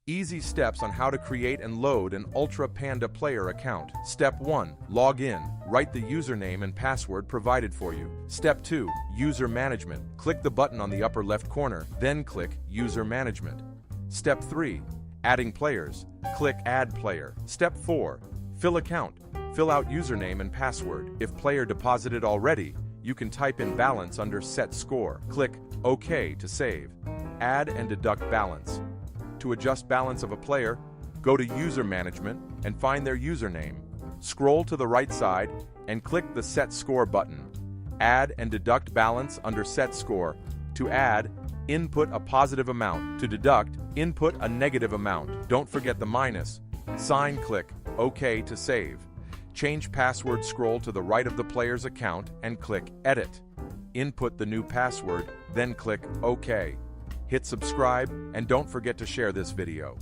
Easy steps on how to create and load an Ultra Panda player account. Step 1. Log in. Write the username and password provided for you. Step 2. User management. Click the button on the upper left corner, then click User Management. Step 3. Adding players. Click Add Player. Step 4. Fill account. Fill out username and password. If player deposited already, you can type in balance under Set Score. Click OK to save. Add and deduct balance. To adjust balance of a player, go to User Management and find their username. Scroll to the right side and click the Set Score button. Add and deduct balance under Set Score. To add, input a positive amount. To deduct, input a negative amount. Don't forget the minus. Sign, click OK to save. Change password, scroll to the right of the player's account and click Edit. Input the new password, then click OK. Hit subscribe and don't forget to share this video.